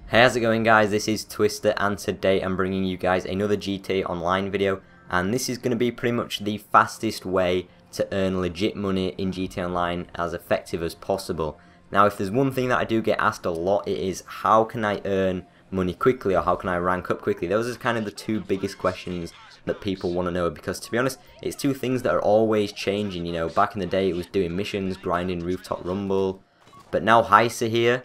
Hey, how's it going, guys? This is Twister, and today I'm bringing you guys another GTA Online video, and this is going to be pretty much the fastest way to earn legit money in GTA Online as effective as possible. Now, if there's one thing that I do get asked a lot, it is how can I earn money quickly, or how can I rank up quickly? Those are kind of the two biggest questions that people want to know, because to be honest, it's two things that are always changing. You know, back in the day it was doing missions, grinding Rooftop Rumble, but now heists are here.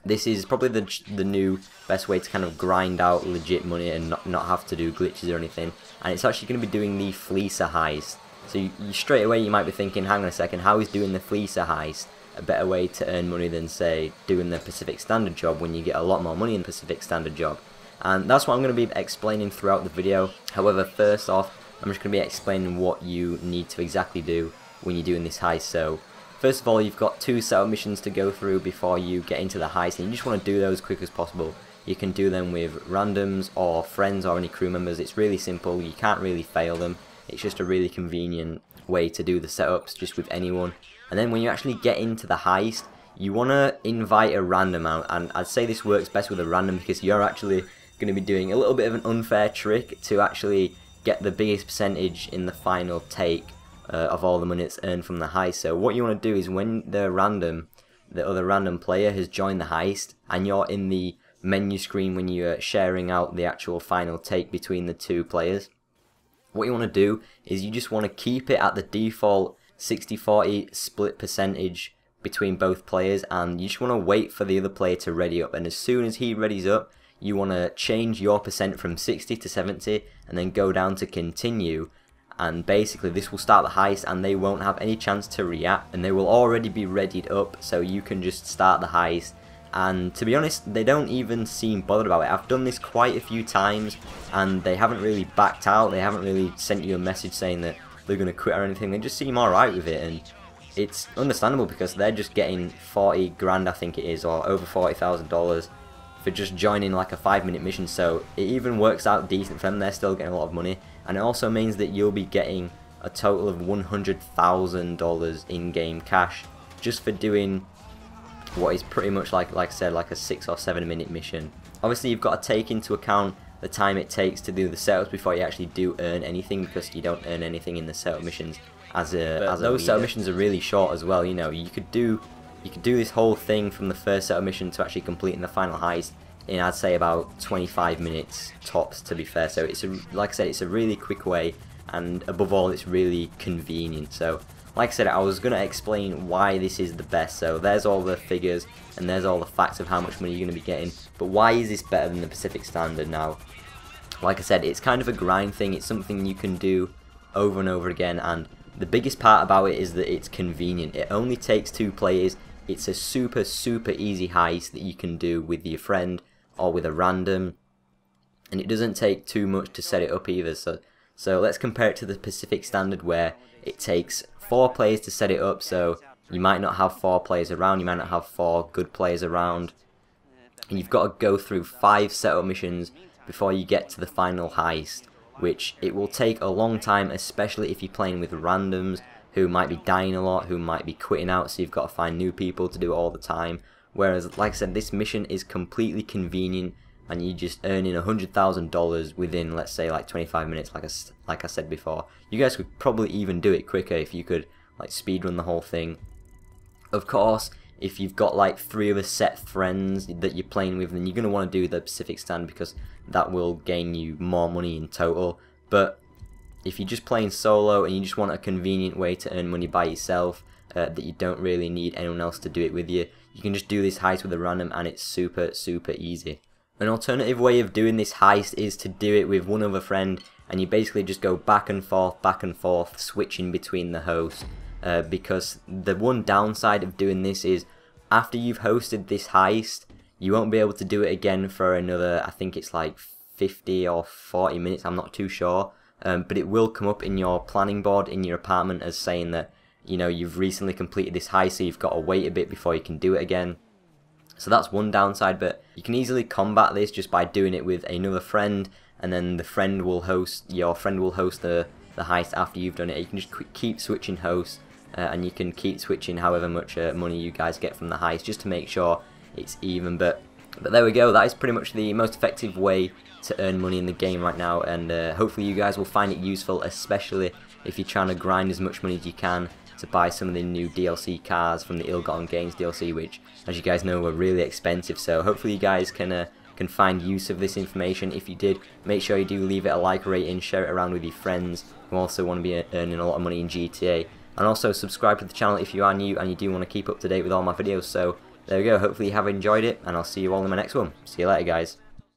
This is probably the new best way to kind of grind out legit money and not have to do glitches or anything. And it's actually going to be doing the Fleeca Heist. So you straight away you might be thinking, hang on a second, how is doing the Fleeca Heist a better way to earn money than, say, doing the Pacific Standard job when you get a lot more money in the Pacific Standard job? And that's what I'm going to be explaining throughout the video. However, first off, I'm just going to be explaining what you need to exactly do when you're doing this heist. So first of all, you've got two setup missions to go through before you get into the heist, and you just want to do those as quick as possible. You can do them with randoms or friends or any crew members. It's really simple, you can't really fail them. It's just a really convenient way to do the setups just with anyone. And then when you actually get into the heist, you want to invite a random out, and I'd say this works best with a random because you're actually going to be doing a little bit of an unfair trick to actually get the biggest percentage in the final take of all the money that's earned from the heist. So what you want to do is when the other random player has joined the heist and you're in the menu screen when you're sharing out the actual final take between the two players, what you want to do is you just want to keep it at the default 60-40 split percentage between both players, and you just want to wait for the other player to ready up, and as soon as he readies up you want to change your percent from 60 to 70 and then go down to continue. And basically this will start the heist and they won't have any chance to react, and they will already be readied up, so you can just start the heist. And to be honest, they don't even seem bothered about it. I've done this quite a few times and they haven't really backed out. They haven't really sent you a message saying that they're going to quit or anything. They just seem alright with it, and it's understandable because they're just getting 40 grand, I think it is, or over $40,000 for just joining like a 5-minute mission. So it even works out decent for them. They're still getting a lot of money, and it also means that you'll be getting a total of $100,000 in-game cash just for doing what is pretty much like I said, like a 6 or 7 minute mission. Obviously you've got to take into account the time it takes to do the setups before you actually do earn anything, because you don't earn anything in the setup missions as those setup missions are really short as well. You know, you could do this whole thing from the first setup mission to actually completing the final heist in, I'd say, about 25 minutes tops, to be fair. So it's like I said, it's a really quick way, and above all it's really convenient. So like I said, I was going to explain why this is the best. So there's all the figures and there's all the facts of how much money you're going to be getting, but why is this better than the Pacific Standard? Now, like I said, it's kind of a grind thing. It's something you can do over and over again, and the biggest part about it is that it's convenient. It only takes 2 players. It's a super easy heist that you can do with your friend or with a random, and it doesn't take too much to set it up either. So let's compare it to the Pacific Standard, where it takes 4 players to set it up. So you might not have 4 players around, you might not have 4 good players around, and you've got to go through 5 setup missions before you get to the final heist, which it will take a long time, especially if you're playing with randoms who might be dying a lot, who might be quitting out, so you've got to find new people to do it all the time. Whereas, like I said, this mission is completely convenient, and you're just earning $100,000 within, let's say, like 25 minutes, like I said before. You guys could probably even do it quicker if you could like speedrun the whole thing. Of course, if you've got like 3 other set friends that you're playing with, then you're going to want to do the Pacific Standard because that will gain you more money in total. But if you're just playing solo and you just want a convenient way to earn money by yourself, that you don't really need anyone else to do it with you, you can just do this heist with a random, and it's super easy. An alternative way of doing this heist is to do it with one other friend, and you basically just go back and forth, switching between the hosts. Because the one downside of doing this is, after you've hosted this heist, you won't be able to do it again for another, I think it's like 50 or 40 minutes, I'm not too sure. But it will come up in your planning board in your apartment as saying that, you know, you've recently completed this heist, so you've got to wait a bit before you can do it again. So that's one downside, but you can easily combat this just by doing it with another friend, and then your friend will host the heist after you've done it. You can just keep switching hosts, and you can keep switching however much money you guys get from the heist, just to make sure it's even. But But there we go, that is pretty much the most effective way to earn money in the game right now, and hopefully you guys will find it useful, especially if you're trying to grind as much money as you can to buy some of the new DLC cars from the Ill-Gotten Gains DLC, which, as you guys know, were really expensive. So hopefully you guys can find use of this information. If you did, make sure you do leave it a like rating, share it around with your friends who also want to be earning a lot of money in GTA, and also subscribe to the channel if you are new and you do want to keep up to date with all my videos. So there we go, hopefully you have enjoyed it, and I'll see you all in my next one. See you later, guys.